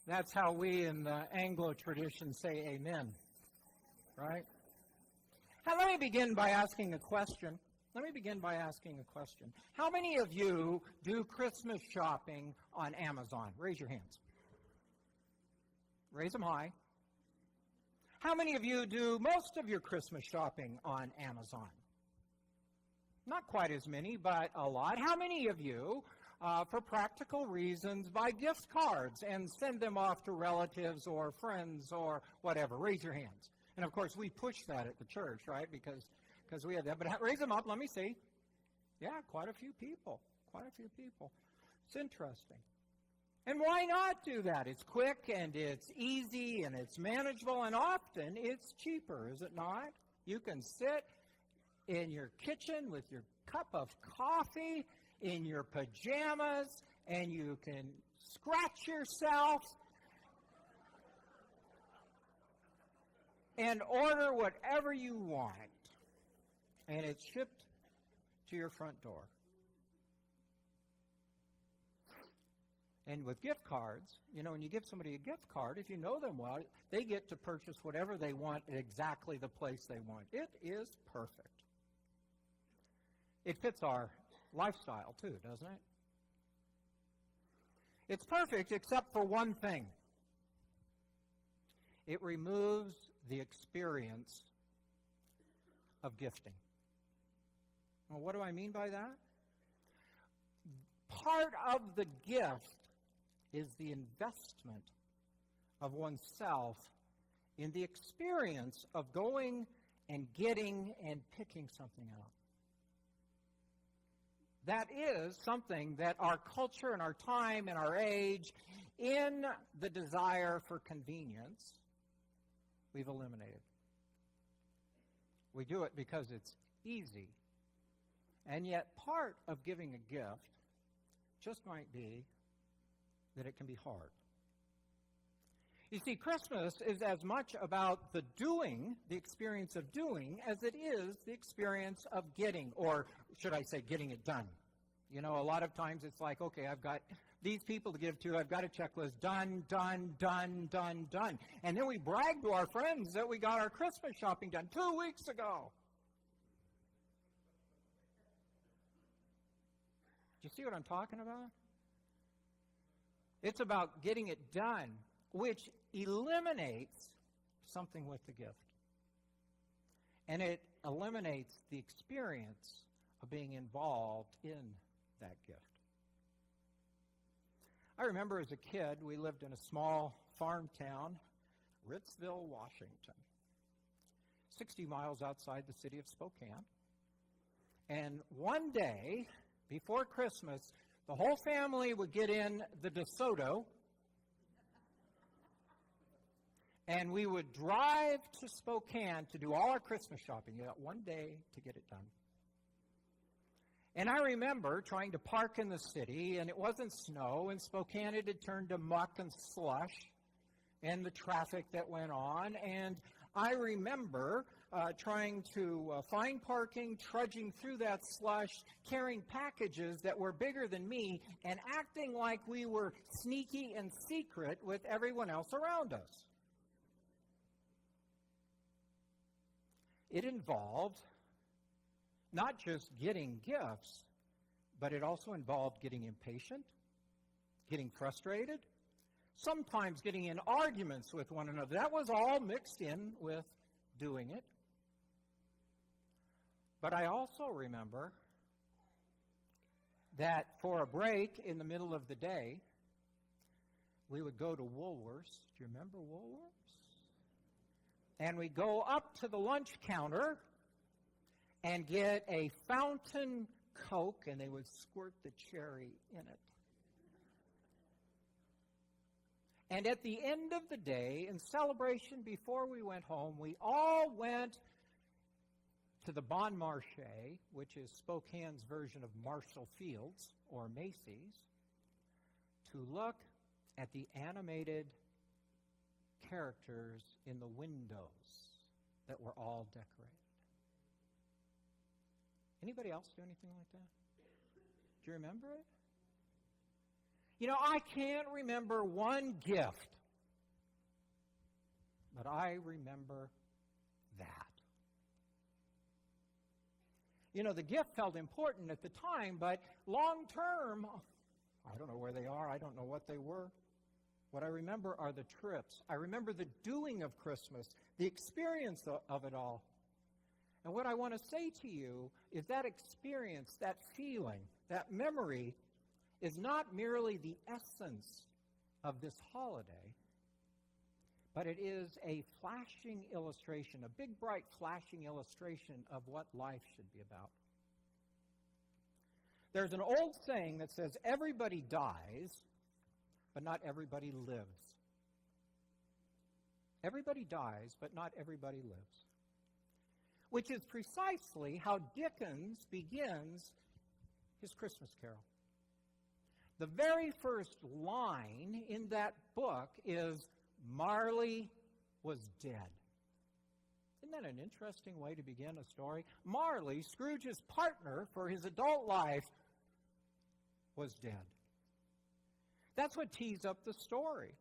That's how we in the Anglo tradition say amen, right? Now, let me begin by asking a question. How many of you do Christmas shopping on Amazon? Raise your hands. Raise them high. How many of you do most of your Christmas shopping on Amazon? Not quite as many, but a lot. How many of you, for practical reasons, buy gift cards and send them off to relatives or friends or whatever? Raise your hands. And, of course, we push that at the church, right, because we have that. But raise them up. Let me see. Yeah, quite a few people. It's interesting. And why not do that? It's quick and it's easy and it's manageable, and often it's cheaper, is it not? You can sit in your kitchen with your cup of coffee, in your pajamas, and you can scratch yourself and order whatever you want. And it's shipped to your front door. And with gift cards, when you give somebody a gift card, if you know them well, they get to purchase whatever they want at exactly the place they want. It is perfect. It fits our lifestyle too, doesn't it? It's perfect except for one thing. It removes the experience of gifting. Well, what do I mean by that? Part of the gift is the investment of oneself in the experience of going and getting and picking something out. That is something that our culture and our time and our age, in the desire for convenience, we've eliminated. We do it because it's easy. And yet part of giving a gift just might be that it can be hard. You see, Christmas is as much about the doing, the experience of doing, as it is the experience of getting, or should I say getting it done. A lot of times it's like, okay, I've got these people to give to, I've got a checklist, done. And then we brag to our friends that we got our Christmas shopping done 2 weeks ago. Do you see what I'm talking about? It's about getting it done, which eliminates something with the gift. And it eliminates the experience of being involved in that gift. I remember as a kid, we lived in a small farm town, Ritzville, Washington, 60 miles outside the city of Spokane. And one day, before Christmas, the whole family would get in the DeSoto, and we would drive to Spokane to do all our Christmas shopping. You got one day to get it done. And I remember trying to park in the city, and it wasn't snow, and Spokane had turned to muck and slush, and the traffic that went on. And I remember trying to find parking, trudging through that slush, carrying packages that were bigger than me, and acting like we were sneaky and secret with everyone else around us. It involved not just getting gifts, but it also involved getting impatient, getting frustrated, sometimes getting in arguments with one another. That was all mixed in with doing it. But I also remember that for a break in the middle of the day, we would go to Woolworths. Do you remember Woolworths? And we'd go up to the lunch counter and get a fountain Coke, and they would squirt the cherry in it. And at the end of the day, in celebration before we went home, we all went to the Bon Marché, which is Spokane's version of Marshall Field's or Macy's, to look at the animated characters in the windows that were all decorated. Anybody else do anything like that? Do you remember it? You know, I can't remember one gift, but I remember that. You know, the gift felt important at the time, but long term, I don't know where they are. I don't know what they were. What I remember are the trips. I remember the doing of Christmas, the experience of it all. And what I want to say to you is that experience, that feeling, that memory is not merely the essence of this holiday, but it is a flashing illustration, a big, bright, flashing illustration of what life should be about. There's an old saying that says, everybody dies, but not everybody lives. Everybody dies, but not everybody lives. Which is precisely how Dickens begins his Christmas Carol. The very first line in that book is, Marley was dead. Isn't that an interesting way to begin a story? Marley, Scrooge's partner for his adult life, was dead. That's what tees up the story.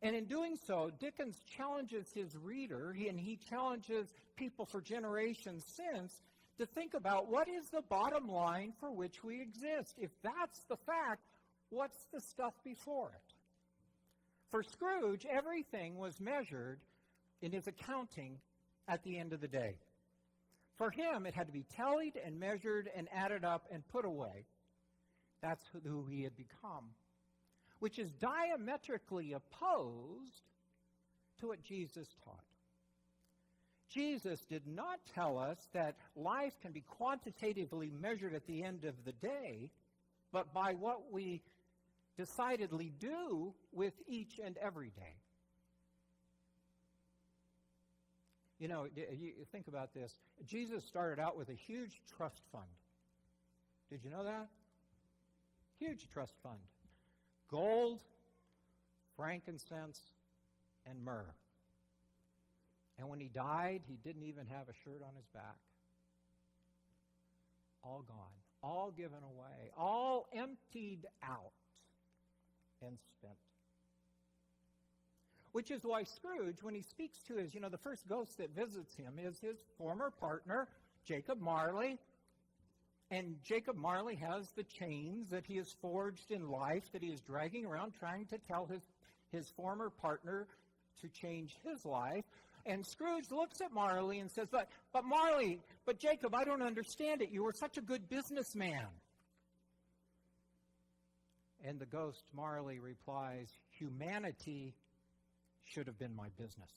And in doing so, Dickens challenges his reader, and he challenges people for generations since, to think about what is the bottom line for which we exist. If that's the fact, what's the stuff before it? For Scrooge, everything was measured in his accounting at the end of the day. For him, it had to be tallied and measured and added up and put away. That's who he had become, which is diametrically opposed to what Jesus taught. Jesus did not tell us that life can be quantitatively measured at the end of the day, but by what we decidedly do with each and every day. You know, you think about this. Jesus started out with a huge trust fund. Did you know that? Huge trust fund. Gold, frankincense, and myrrh. And when he died, he didn't even have a shirt on his back. All gone. All given away. All emptied out and spent. Which is why Scrooge, when he speaks to his, the first ghost that visits him is his former partner, Jacob Marley. And Jacob Marley has the chains that he has forged in life that he is dragging around, trying to tell his former partner to change his life. And Scrooge looks at Marley and says, but Marley, but Jacob, I don't understand it. You were such a good businessman. And the ghost Marley replies, humanity should have been my business.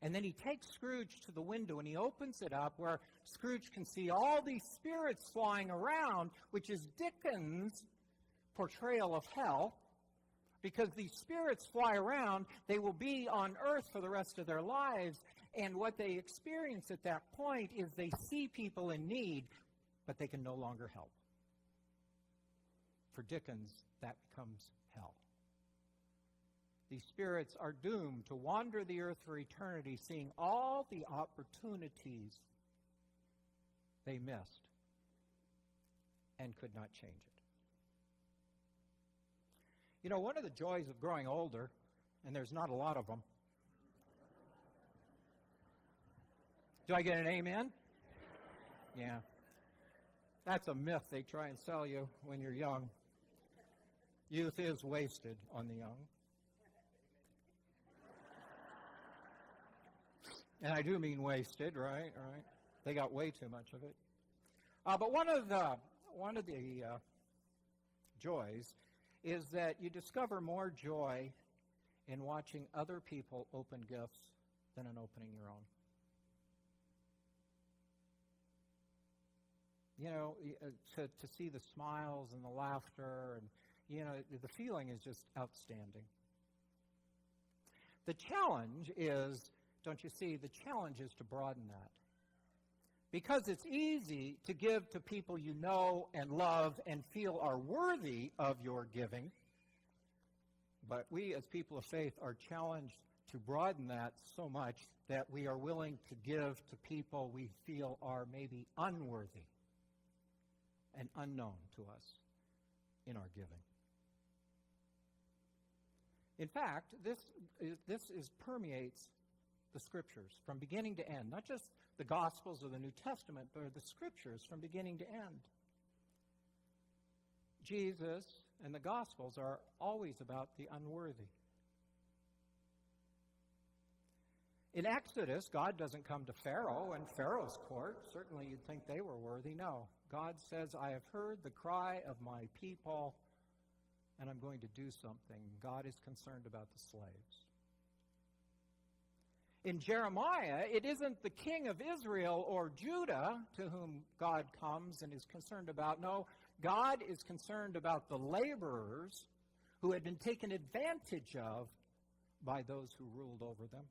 And then he takes Scrooge to the window and he opens it up where Scrooge can see all these spirits flying around, which is Dickens' portrayal of hell. Because these spirits fly around, they will be on earth for the rest of their lives. And what they experience at that point is they see people in need, but they can no longer help. For Dickens, that becomes hell. These spirits are doomed to wander the earth for eternity, seeing all the opportunities they missed and could not change it. One of the joys of growing older, and there's not a lot of them. Do I get an amen? Yeah. That's a myth they try and sell you when you're young. Youth is wasted on the young. And I do mean wasted, right? They got way too much of it. But one of the joys is that you discover more joy in watching other people open gifts than in opening your own. To see the smiles and the laughter, and the feeling is just outstanding. The challenge is, don't you see, the challenge is to broaden that. Because it's easy to give to people you know and love and feel are worthy of your giving. But we as people of faith are challenged to broaden that so much that we are willing to give to people we feel are maybe unworthy and unknown to us. in our giving. In fact, this permeates the Scriptures from beginning to end, not just the Gospels or the New Testament, but the Scriptures from beginning to end. Jesus and the Gospels are always about the unworthy. In Exodus, God doesn't come to Pharaoh and Pharaoh's court. Certainly you'd think they were worthy. No. God says, I have heard the cry of my people, and I'm going to do something. God is concerned about the slaves. In Jeremiah, it isn't the king of Israel or Judah to whom God comes and is concerned about. No, God is concerned about the laborers who had been taken advantage of by those who ruled over them.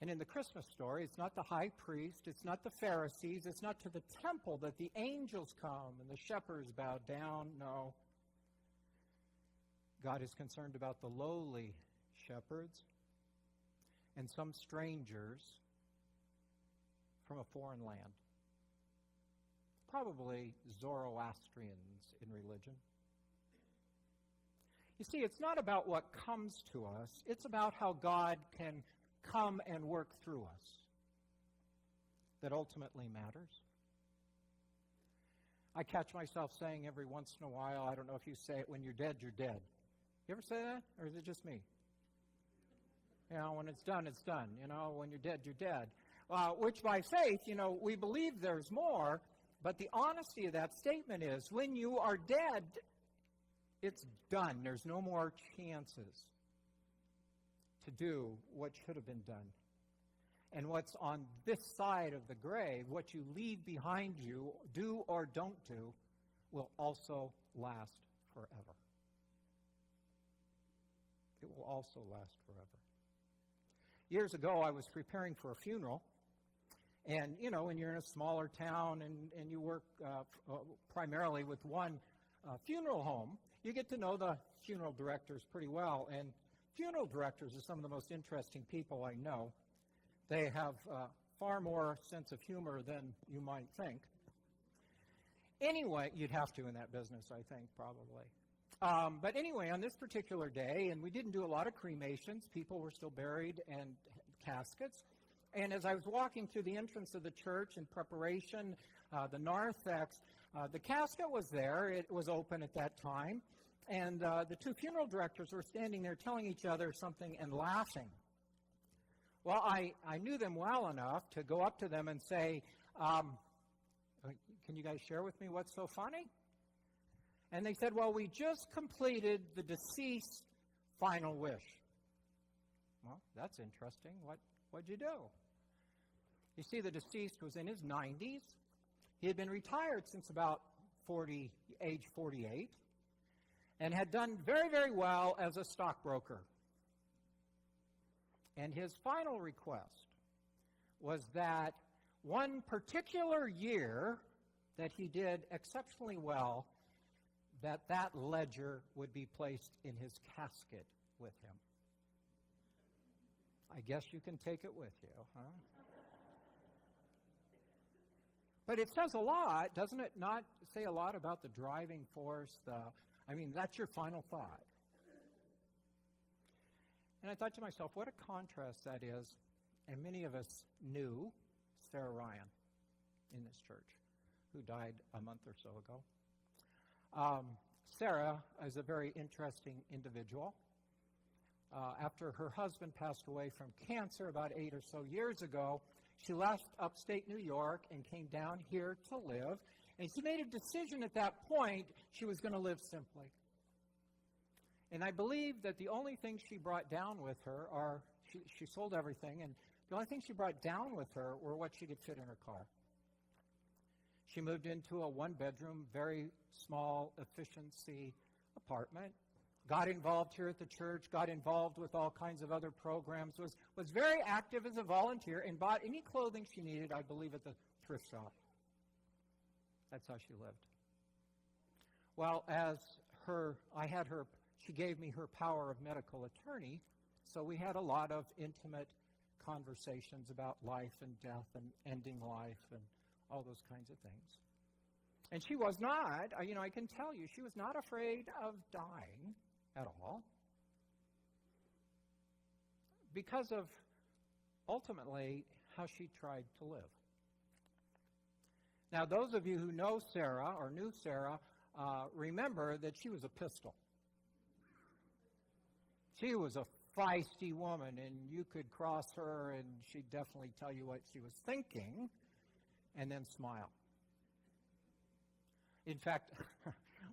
And in the Christmas story, it's not the high priest, it's not the Pharisees, it's not to the temple that the angels come and the shepherds bow down. No. God is concerned about the lowly shepherds and some strangers from a foreign land. Probably Zoroastrians in religion. You see, it's not about what comes to us, it's about how God can come and work through us that ultimately matters. I catch myself saying every once in a while, I don't know if you say it, when you're dead, you're dead. You ever say that? Or is it just me? You know, when it's done, it's done. You know, when you're dead, you're dead. Which by faith, you know, we believe there's more, but the honesty of that statement is when you are dead, it's done. There's no more chances to do what should have been done. And what's on this side of the grave, what you leave behind you, do or don't do, will also last forever. It will also last forever. Years ago, I was preparing for a funeral. And, you know, when you're in a smaller town and you work primarily with one funeral home, you get to know the funeral directors pretty well. And funeral directors are some of the most interesting people I know. They have far more sense of humor than you might think. Anyway, you'd have to in that business, I think, probably. But anyway, on this particular day, and we didn't do a lot of cremations. People were still buried and caskets. And as I was walking through the entrance of the church in preparation, the narthex, the casket was there. It was open at that time. And the two funeral directors were standing there telling each other something and laughing. Well, I knew them well enough to go up to them and say, can you guys share with me what's so funny? And they said, well, we just completed the deceased's final wish. Well, that's interesting. What'd you do? You see, the deceased was in his 90s. He had been retired since about age 48 and had done very, very well as a stockbroker. And his final request was that one particular year that he did exceptionally well, that ledger would be placed in his casket with him. I guess you can take it with you, huh? But it says a lot, doesn't it not say a lot about the driving force? That's your final thought. And I thought to myself, what a contrast that is. And many of us knew Sarah Ryan in this church, who died a month or so ago. Sarah is a very interesting individual. After her husband passed away from cancer about 8 or so years ago, she left upstate New York and came down here to live. And she made a decision at that point she was going to live simply. And I believe that the only thing she brought down with her she sold everything, and the only thing she brought down with her were what she could fit in her car. She moved into a one-bedroom, very small efficiency apartment, got involved here at the church, got involved with all kinds of other programs, was very active as a volunteer, and bought any clothing she needed, I believe, at the thrift shop. That's how she lived. Well, she gave me her power of medical attorney, so we had a lot of intimate conversations about life and death and ending life and all those kinds of things. And she was not, I can tell you, she was not afraid of dying at all because of ultimately how she tried to live. Now, those of you who know Sarah or knew Sarah, remember that she was a pistol. She was a feisty woman, and you could cross her and she'd definitely tell you what she was thinking and then smile. In fact,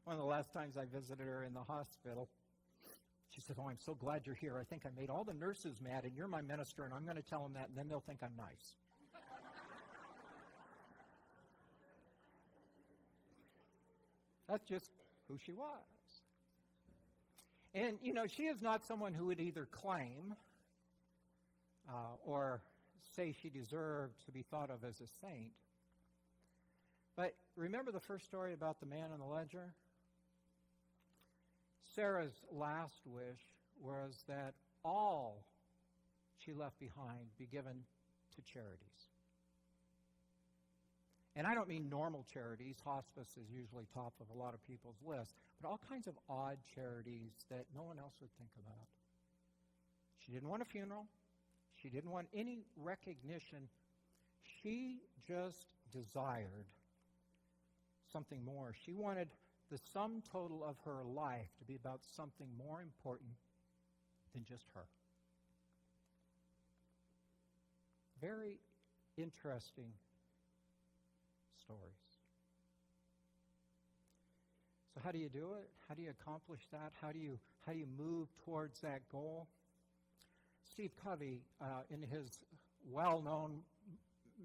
one of the last times I visited her in the hospital, she said, "Oh, I'm so glad you're here. I think I made all the nurses mad, and you're my minister, and I'm going to tell them that, and then they'll think I'm nice." That's just who she was. And, she is not someone who would either claim or say she deserved to be thought of as a saint. But remember the first story about the man in the ledger? Sarah's last wish was that all she left behind be given to charities. And I don't mean normal charities. Hospice is usually top of a lot of people's lists, but all kinds of odd charities that no one else would think about. She didn't want a funeral. She didn't want any recognition. She just desired something more. She wanted the sum total of her life to be about something more important than just her. Very interesting stories. So how do you do it? How do you accomplish that? How do you move towards that goal? Steve Covey, in his well-known,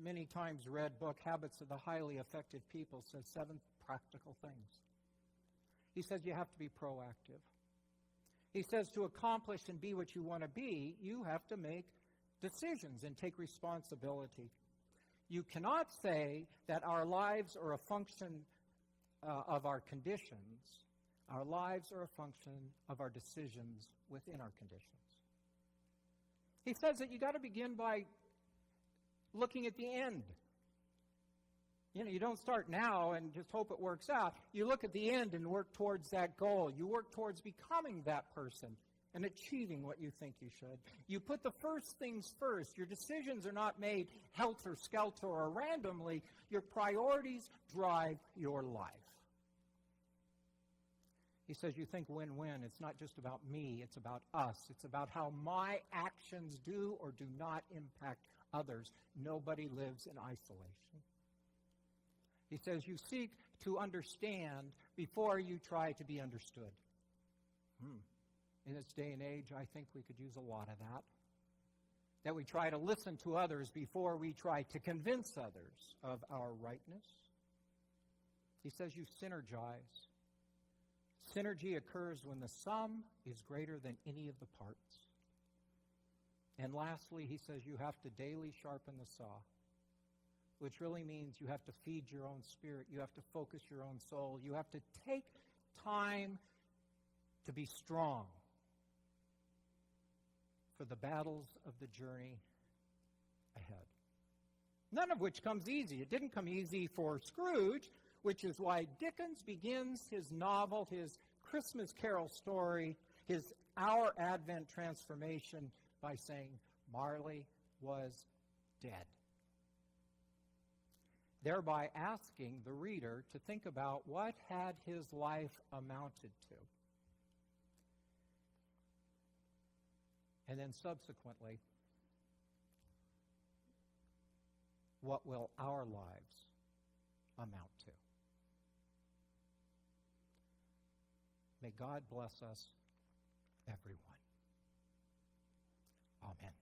many times read book, Habits of the Highly Effective People, says 7 practical things. He says you have to be proactive. He says to accomplish and be what you want to be, you have to make decisions and take responsibility. You cannot say that our lives are a function of our conditions. Our lives are a function of our decisions within our conditions. He says that you got to begin by looking at the end. You don't start now and just hope it works out. You look at the end and work towards that goal. You work towards becoming that person and achieving what you think you should. You put the first things first. Your decisions are not made helter-skelter or randomly. Your priorities drive your life. He says you think win-win. It's not just about me. It's about us. It's about how my actions do or do not impact others. Nobody lives in isolation. He says you seek to understand before you try to be understood. In this day and age, I think we could use a lot of that. That we try to listen to others before we try to convince others of our rightness. He says you synergize. Synergy occurs when the sum is greater than any of the parts. And lastly, he says you have to daily sharpen the saw, which really means you have to feed your own spirit. You have to focus your own soul. You have to take time to be strong for the battles of the journey ahead. None of which comes easy. It didn't come easy for Scrooge, which is why Dickens begins his novel, his Christmas Carol story, his Our Advent transformation by saying, Marley was dead. Thereby asking the reader to think about what had his life amounted to. And then subsequently, what will our lives amount to? May God bless us, everyone. Amen.